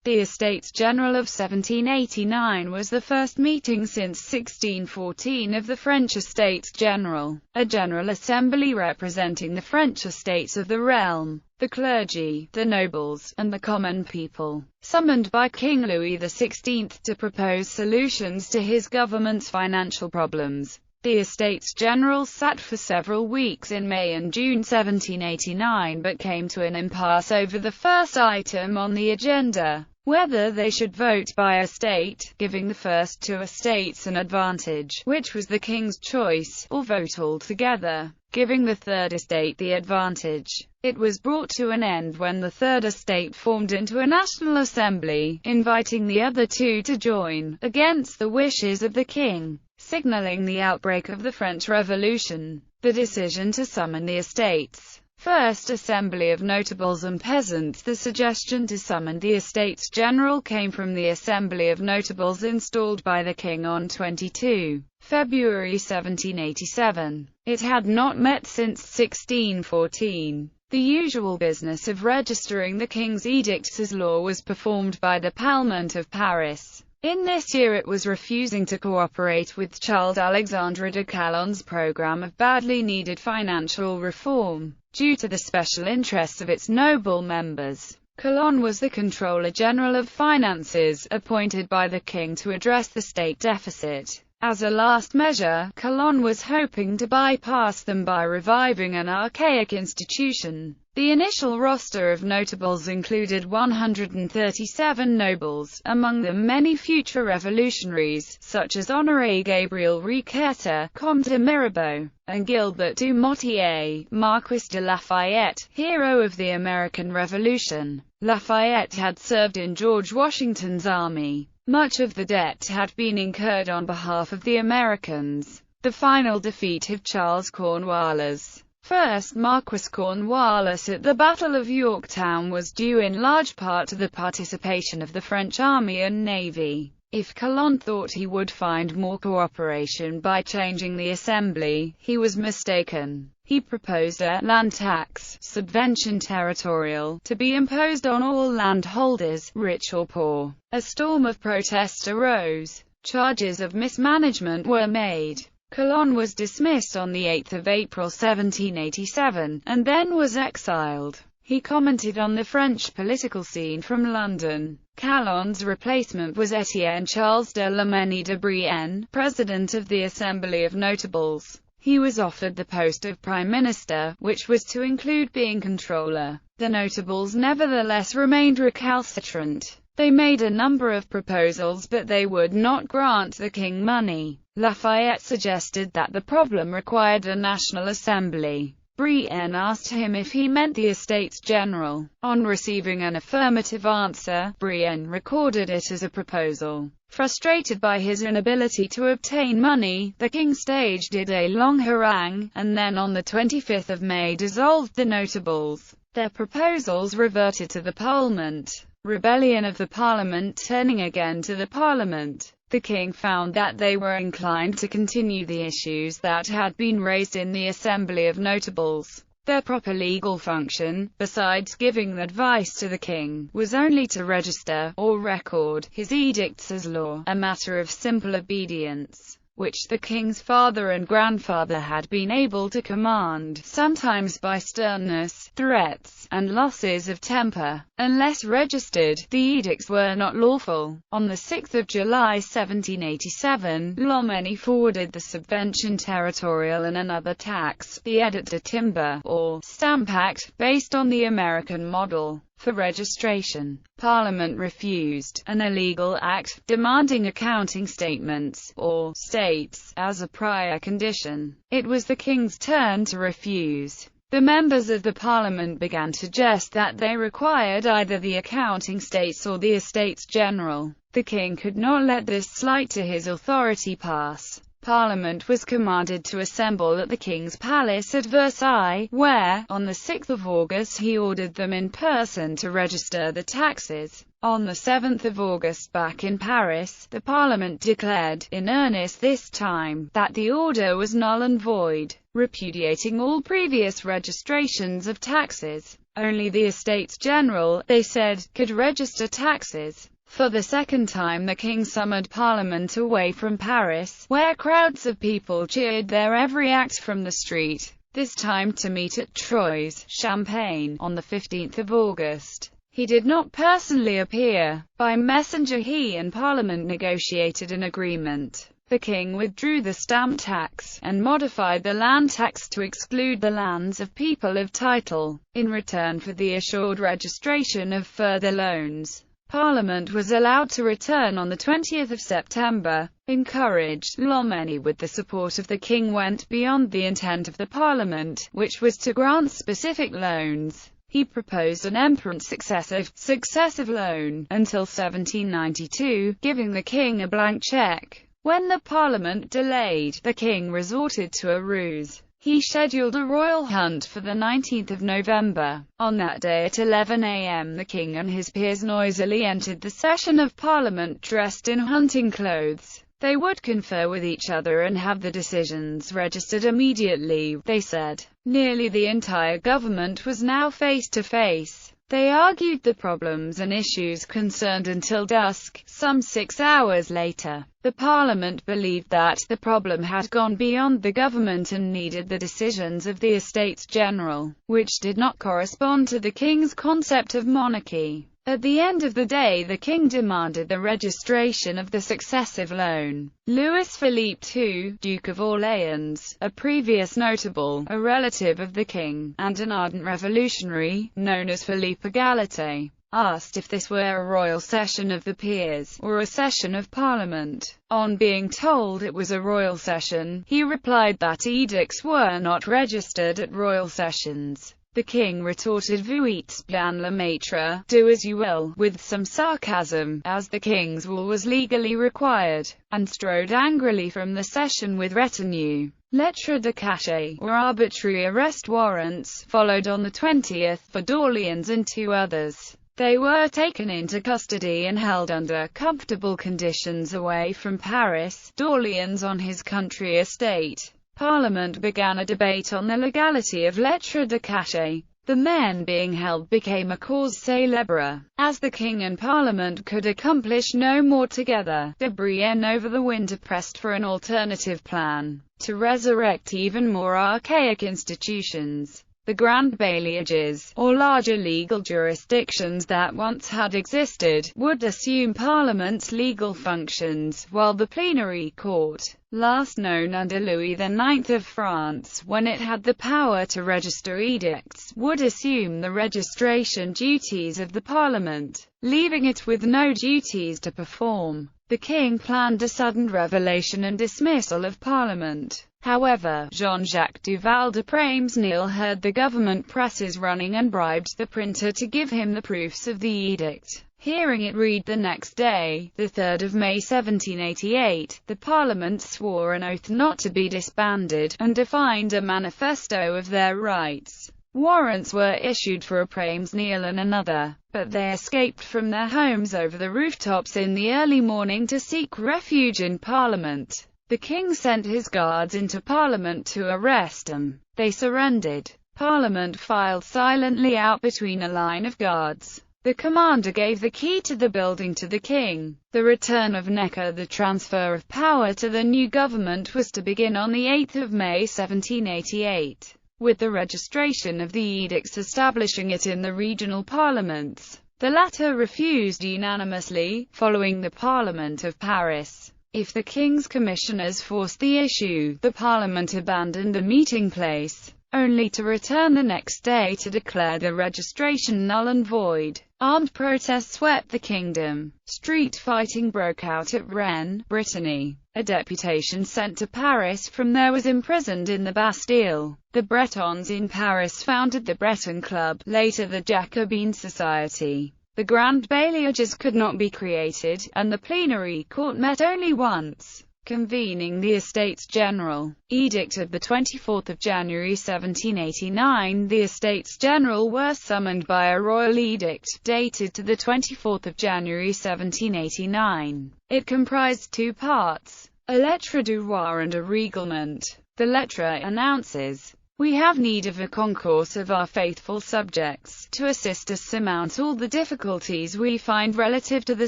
The Estates General of 1789 was the first meeting since 1614 of the French Estates General, a general assembly representing the French estates of the realm, the clergy, the nobles, and the common people, summoned by King Louis XVI to propose solutions to his government's financial problems. The Estates General sat for several weeks in May and June 1789 but came to an impasse over the first item on the agenda, whether they should vote by estate, giving the first two estates an advantage, which was the king's choice, or vote altogether, giving the third estate the advantage. It was brought to an end when the third estate formed into a national assembly, inviting the other two to join, against the wishes of the king, signaling the outbreak of the French Revolution. The decision to summon the estates' First Assembly of Notables and Peasants. The suggestion to summon the Estates General came from the Assembly of Notables installed by the king on 22 February 1787. It had not met since 1614. The usual business of registering the king's edicts as law was performed by the Parlement of Paris. In this year it was refusing to cooperate with Charles-Alexandre de Calonne's program of badly needed financial reform, due to the special interests of its noble members. Calonne was the Controller General of Finances, appointed by the king to address the state deficit. As a last measure, Calonne was hoping to bypass them by reviving an archaic institution. The initial roster of notables included 137 nobles, among them many future revolutionaries, such as Honoré Gabriel Riqueta, Comte de Mirabeau, and Gilbert du Motier, Marquis de Lafayette, hero of the American Revolution. Lafayette had served in George Washington's army. Much of the debt had been incurred on behalf of the Americans. The final defeat of Charles Cornwallis, first Marquis Cornwallis at the Battle of Yorktown, was due in large part to the participation of the French army and navy. If Calonne thought he would find more cooperation by changing the assembly, he was mistaken. He proposed a land tax, subvention territorial, to be imposed on all landholders, rich or poor. A storm of protest arose. Charges of mismanagement were made. Calonne was dismissed on 8 April 1787, and then was exiled. He commented on the French political scene from London. Calonne's replacement was Etienne Charles de Loménie de Brienne, president of the Assembly of Notables. He was offered the post of Prime Minister, which was to include being controller. The notables nevertheless remained recalcitrant. They made a number of proposals but they would not grant the king money. Lafayette suggested that the problem required a national assembly. Brienne asked him if he meant the Estates General. On receiving an affirmative answer, Brienne recorded it as a proposal. Frustrated by his inability to obtain money, the king staged a long harangue, and then on the 25th of May dissolved the notables. Their proposals reverted to the Parlement. Rebellion of the Parliament turning again to the Parliament. The king found that they were inclined to continue the issues that had been raised in the Assembly of Notables. Their proper legal function, besides giving advice to the king, was only to register, or record, his edicts as law, a matter of simple obedience, which the king's father and grandfather had been able to command, sometimes by sternness, threats, and losses of temper. Unless registered, the edicts were not lawful. On 6 July 1787, Loménie forwarded the subvention territorial and another tax, the Edict de Timber, or Stamp Act, based on the American model, for registration. Parliament refused, an illegal act, demanding accounting statements, or states, as a prior condition. It was the king's turn to refuse. The members of the Parliament began to jest that they required either the accounting states or the Estates General. The king could not let this slight to his authority pass. Parliament was commanded to assemble at the King's Palace at Versailles, where, on 6 August he ordered them in person to register the taxes. On 7 August back in Paris, the Parliament declared, in earnest this time, that the order was null and void, repudiating all previous registrations of taxes. Only the Estates General, they said, could register taxes. For the second time the king summoned Parliament away from Paris, where crowds of people cheered their every act from the street, this time to meet at Troyes, Champagne, on the 15th of August. He did not personally appear. By messenger he and Parliament negotiated an agreement. The king withdrew the stamp tax, and modified the land tax to exclude the lands of people of title, in return for the assured registration of further loans. Parliament was allowed to return on the 20th of September. Encouraged, Lomeni with the support of the king went beyond the intent of the Parliament, which was to grant specific loans. He proposed an emperor successive loan, until 1792, giving the king a blank cheque. When the Parliament delayed, the king resorted to a ruse. He scheduled a royal hunt for the 19th of November. On that day at 11 a.m. the king and his peers noisily entered the session of Parliament dressed in hunting clothes. They would confer with each other and have the decisions registered immediately, they said. Nearly the entire government was now face to face. They argued the problems and issues concerned until dusk. Some 6 hours later, the Parliament believed that the problem had gone beyond the government and needed the decisions of the Estates General, which did not correspond to the king's concept of monarchy. At the end of the day the king demanded the registration of the successive loan. Louis Philippe II, Duke of Orleans, a previous notable, a relative of the king, and an ardent revolutionary, known as Philippe Égalité, asked if this were a royal session of the peers, or a session of Parliament. On being told it was a royal session, he replied that edicts were not registered at royal sessions. The king retorted "Vous bien le maître, do as you will," with some sarcasm, as the king's will was legally required, and strode angrily from the session with retinue. Lettres de cachet, or arbitrary arrest warrants, followed on the 20th, for d'Orléans and 2 others. They were taken into custody and held under comfortable conditions away from Paris, d'Orléans on his country estate. Parliament began a debate on the legality of lettres de cachet. The men being held became a cause célèbre. As the king and Parliament could accomplish no more together, de Brienne over the winter pressed for an alternative plan, to resurrect even more archaic institutions. The Grand Bailliages, or larger legal jurisdictions that once had existed, would assume Parliament's legal functions, while the plenary court, last known under Louis IX of France, when it had the power to register edicts, would assume the registration duties of the Parliament, leaving it with no duties to perform. The king planned a sudden revelation and dismissal of Parliament. However, Jean-Jacques Duval de Praimesnil heard the government presses running and bribed the printer to give him the proofs of the edict. Hearing it read the next day, the 3rd of May 1788, the Parliament swore an oath not to be disbanded, and defined a manifesto of their rights. Warrants were issued for a Praimesnil and another, but they escaped from their homes over the rooftops in the early morning to seek refuge in Parliament. The king sent his guards into Parliament to arrest them. They surrendered. Parliament filed silently out between a line of guards. The commander gave the key to the building to the king. The return of Necker, the transfer of power to the new government, was to begin on the 8th of May 1788. With the registration of the edicts establishing it in the regional parliaments. The latter refused unanimously, following the Parliament of Paris. If the king's commissioners forced the issue, the Parliament abandoned the meeting place, only to return the next day to declare the registration null and void. Armed protests swept the kingdom. Street fighting broke out at Rennes, Brittany. A deputation sent to Paris from there was imprisoned in the Bastille. The Bretons in Paris founded the Breton Club, later the Jacobin Society. The Grand Bailliages could not be created, and the plenary court met only once, convening the Estates General. Edict of 24 January 1789. The Estates General were summoned by a royal edict, dated to 24 January 1789. It comprised 2 parts, a lettre du roi and a règlement. The lettre announces We have need of a concourse of our faithful subjects, to assist us surmount all the difficulties we find relative to the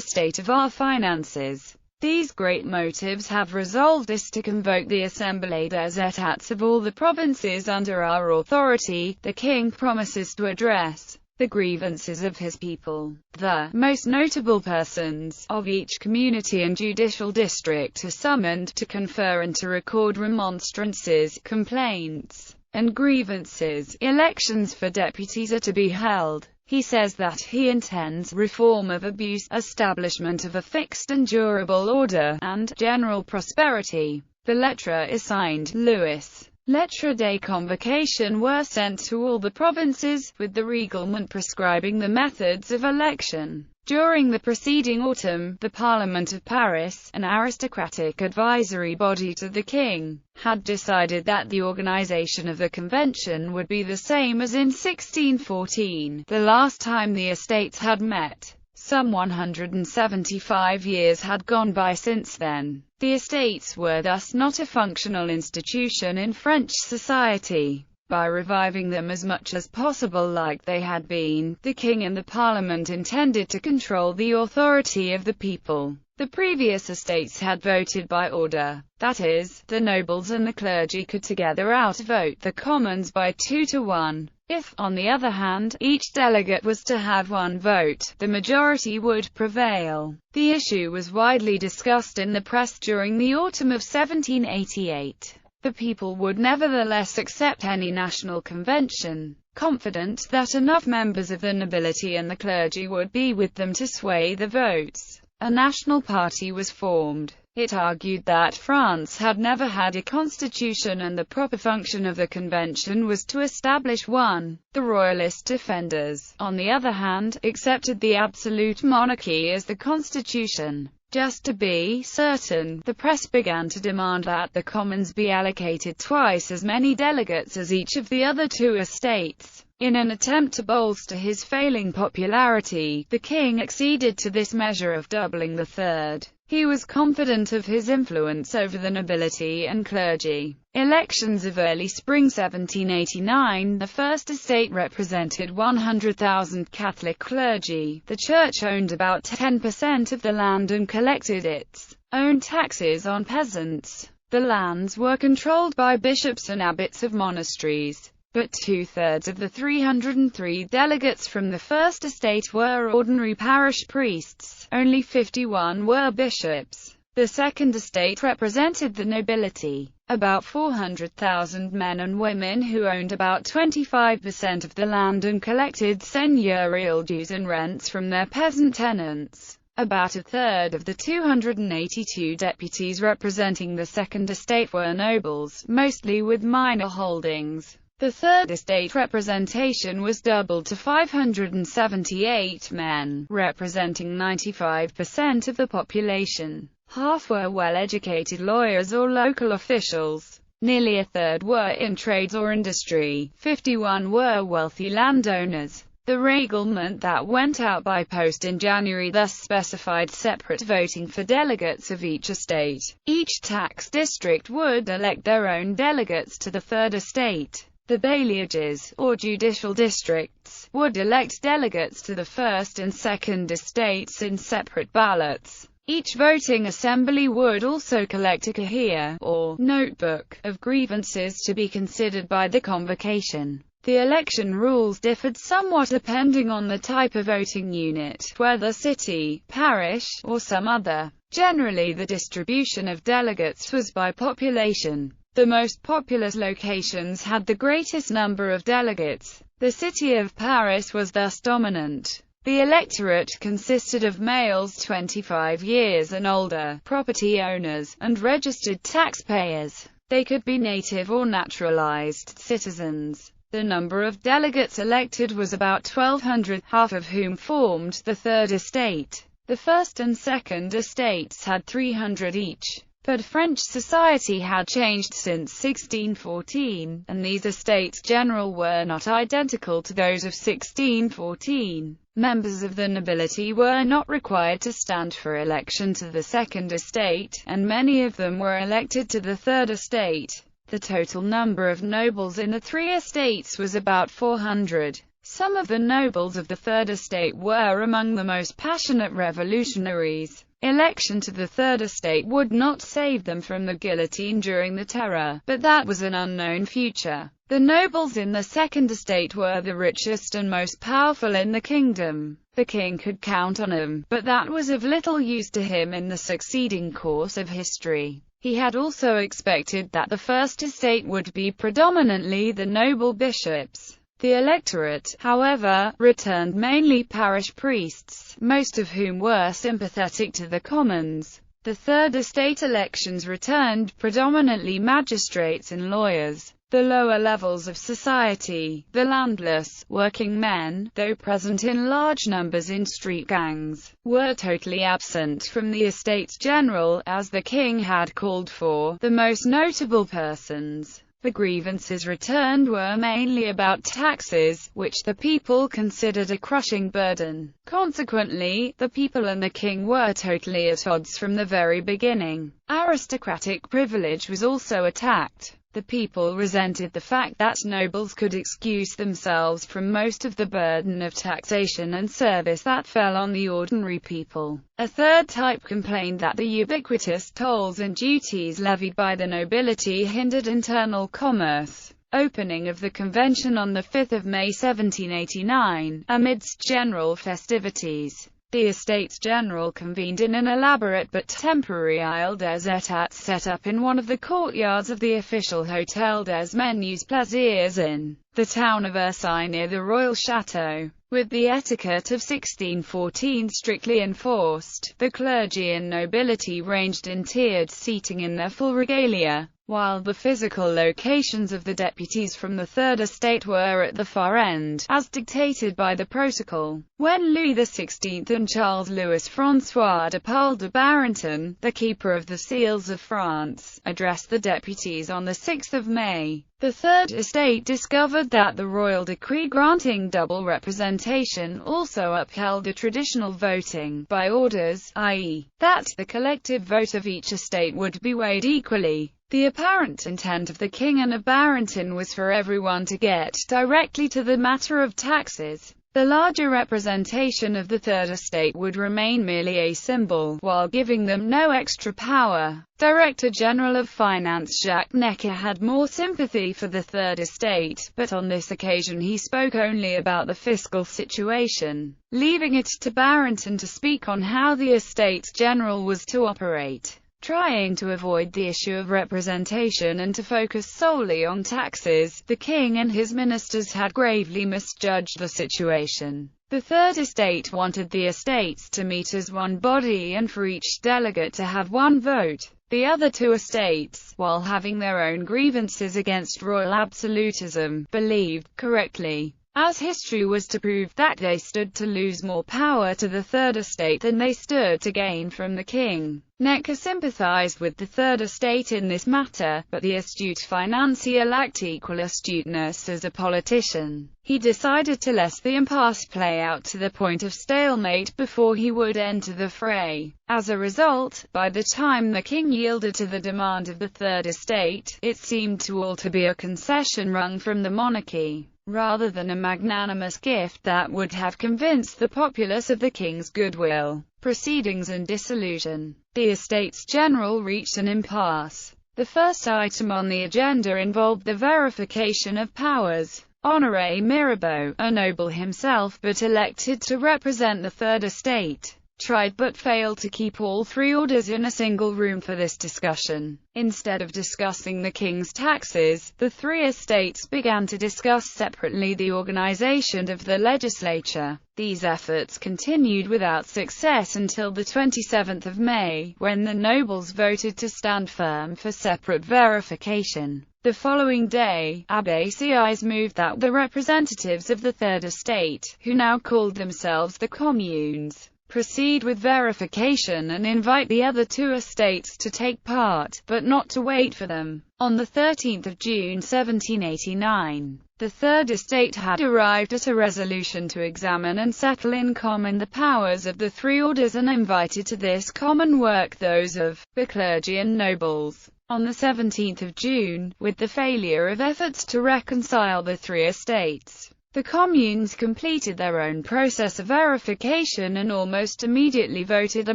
state of our finances. These great motives have resolved us to convoke the Assemblée des Etats of all the provinces under our authority. The King promises to address the grievances of his people. The most notable persons of each community and judicial district are summoned to confer and to record remonstrances, complaints, and grievances. Elections for deputies are to be held. He says that he intends reform of abuse, establishment of a fixed and durable order, and general prosperity. The lettre is signed Louis. Lettres de convocation were sent to all the provinces, with the reglement prescribing the methods of election. During the preceding autumn, the Parliament of Paris, an aristocratic advisory body to the king, had decided that the organization of the convention would be the same as in 1614, the last time the estates had met. Some 175 years had gone by since then. The estates were thus not a functional institution in French society. By reviving them as much as possible like they had been, the king and the parliament intended to control the authority of the people. The previous estates had voted by order, that is, the nobles and the clergy could together outvote the commons by 2 to 1. If, on the other hand, each delegate was to have one vote, the majority would prevail. The issue was widely discussed in the press during the autumn of 1788. The people would nevertheless accept any national convention, confident that enough members of the nobility and the clergy would be with them to sway the votes. A national party was formed. It argued that France had never had a constitution and the proper function of the convention was to establish one. The royalist defenders, on the other hand, accepted the absolute monarchy as the constitution. Just to be certain, the press began to demand that the commons be allocated twice as many delegates as each of the other two estates. In an attempt to bolster his failing popularity, the king acceded to this measure of doubling the third. He was confident of his influence over the nobility and clergy. Elections of early spring 1789, the First Estate represented 100,000 Catholic clergy. The Church owned about 10% of the land and collected its own taxes on peasants. The lands were controlled by bishops and abbots of monasteries, but 2/3 of the 303 delegates from the First Estate were ordinary parish priests. Only 51 were bishops. The Second Estate represented the nobility, about 400,000 men and women who owned about 25% of the land and collected seigneurial dues and rents from their peasant tenants. About a third of the 282 deputies representing the Second Estate were nobles, mostly with minor holdings. The Third Estate representation was doubled to 578 men, representing 95% of the population. Half were well-educated lawyers or local officials. Nearly a third were in trades or industry. 51 were wealthy landowners. The reglement that went out by post in January thus specified separate voting for delegates of each estate. Each tax district would elect their own delegates to the Third Estate. The bailliages, or judicial districts, would elect delegates to the First and Second Estates in separate ballots. Each voting assembly would also collect a cahier, or notebook, of grievances to be considered by the convocation. The election rules differed somewhat depending on the type of voting unit, whether city, parish, or some other. Generally, the distribution of delegates was by population. The most populous locations had the greatest number of delegates. The city of Paris was thus dominant. The electorate consisted of males 25 years and older, property owners, and registered taxpayers. They could be native or naturalized citizens. The number of delegates elected was about 1,200, half of whom formed the Third Estate. The First and Second Estates had 300 each. But French society had changed since 1614, and these estates general were not identical to those of 1614. Members of the nobility were not required to stand for election to the Second Estate, and many of them were elected to the Third Estate. The total number of nobles in the three estates was about 400. Some of the nobles of the Third Estate were among the most passionate revolutionaries. Election to the Third Estate would not save them from the guillotine during the Terror, but that was an unknown future. The nobles in the Second Estate were the richest and most powerful in the kingdom. The king could count on them, but that was of little use to him in the succeeding course of history. He had also expected that the First Estate would be predominantly the noble bishops. The electorate, however, returned mainly parish priests, most of whom were sympathetic to the commons. The Third Estate elections returned predominantly magistrates and lawyers. The lower levels of society, the landless, working men, though present in large numbers in street gangs, were totally absent from the Estates General, as the king had called for. The most notable persons the grievances returned were mainly about taxes, which the people considered a crushing burden. Consequently, the people and the king were totally at odds from the very beginning. Aristocratic privilege was also attacked. The people resented the fact that nobles could excuse themselves from most of the burden of taxation and service that fell on the ordinary people. A third type complained that the ubiquitous tolls and duties levied by the nobility hindered internal commerce. Opening of the convention on 5 May 1789, amidst general festivities. The Estates General convened in an elaborate but temporary Ile des Etats set up in one of the courtyards of the official Hôtel des Menus Plaisirs in the town of Versailles near the royal chateau. With the etiquette of 1614 strictly enforced, the clergy and nobility ranged in tiered seating in their full regalia, while the physical locations of the deputies from the Third Estate were at the far end, as dictated by the protocol. When Louis XVI and Charles-Louis François de Paul de Barenton, the keeper of the seals of France, addressed the deputies on 6 May, the Third Estate discovered that the royal decree granting double representation also upheld a traditional voting by orders, i.e., that the collective vote of each estate would be weighed equally. The apparent intent of the king and of Barenton was for everyone to get directly to the matter of taxes. The larger representation of the Third Estate would remain merely a symbol, while giving them no extra power. Director General of Finance Jacques Necker had more sympathy for the Third Estate, but on this occasion he spoke only about the fiscal situation, leaving it to Barenton to speak on how the Estates General was to operate. Trying to avoid the issue of representation and to focus solely on taxes, the king and his ministers had gravely misjudged the situation. The Third Estate wanted the estates to meet as one body and for each delegate to have one vote. The other two estates, while having their own grievances against royal absolutism, believed, correctly, as history was to prove, that they stood to lose more power to the Third Estate than they stood to gain from the king. Necker sympathized with the Third Estate in this matter, but the astute financier lacked equal astuteness as a politician. He decided to let the impasse play out to the point of stalemate before he would enter the fray. As a result, by the time the king yielded to the demand of the Third Estate, it seemed to all to be a concession wrung from the monarchy, rather than a magnanimous gift that would have convinced the populace of the king's goodwill. Proceedings and dissolution. The Estates General reached an impasse. The first item on the agenda involved the verification of powers. Honoré Mirabeau, a noble himself but elected to represent the Third Estate, tried but failed to keep all three orders in a single room for this discussion. Instead of discussing the king's taxes, the three estates began to discuss separately the organization of the legislature. These efforts continued without success until the 27th of May, when the nobles voted to stand firm for separate verification. The following day, Abbé Sieyès moved that the representatives of the Third Estate, who now called themselves the Communes, proceed with verification and invite the other two estates to take part, but not to wait for them. On 13 June 1789, The Third Estate had arrived at a resolution to examine and settle in common the powers of the three orders and invited to this common work those of the clergy and nobles. On the 17th of June, with the failure of efforts to reconcile the three estates, the communes completed their own process of verification and almost immediately voted a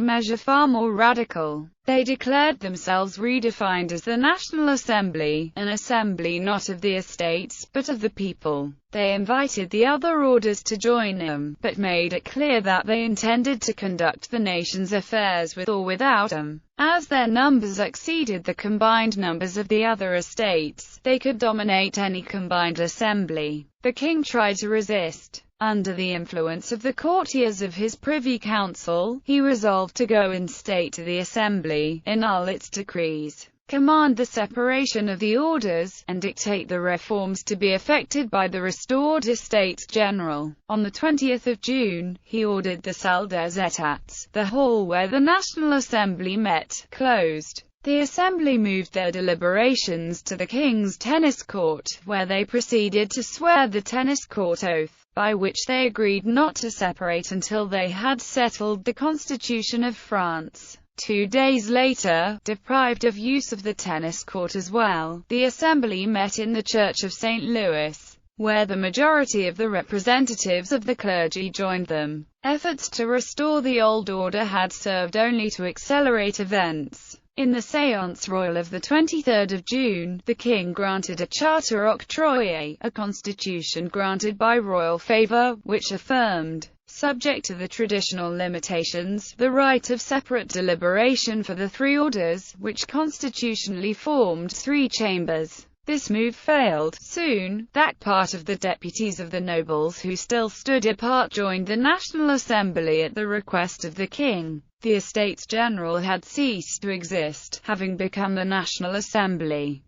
measure far more radical. They declared themselves redefined as the National Assembly, an assembly not of the estates, but of the people. They invited the other orders to join them, but made it clear that they intended to conduct the nation's affairs with or without them. As their numbers exceeded the combined numbers of the other estates, they could dominate any combined assembly. The king tried to resist. Under the influence of the courtiers of his privy council, he resolved to go in state to the assembly, annul its decrees, command the separation of the orders, and dictate the reforms to be effected by the restored Estates General. On the 20th of June, he ordered the Salle des Etats, the hall where the National Assembly met, closed. The Assembly moved their deliberations to the King's Tennis Court, where they proceeded to swear the Tennis Court oath, by which they agreed not to separate until they had settled the Constitution of France. 2 days later, deprived of use of the tennis court as well, the Assembly met in the Church of St. Louis, where the majority of the representatives of the clergy joined them. Efforts to restore the old order had served only to accelerate events. In the séance royale of the 23rd of June, the king granted a charter octroyé, a constitution granted by royal favor, which affirmed, subject to the traditional limitations, the right of separate deliberation for the three orders, which constitutionally formed three chambers. This move failed. Soon, that part of the deputies of the nobles who still stood apart joined the National Assembly at the request of the king. The Estates General had ceased to exist, having become the National Assembly.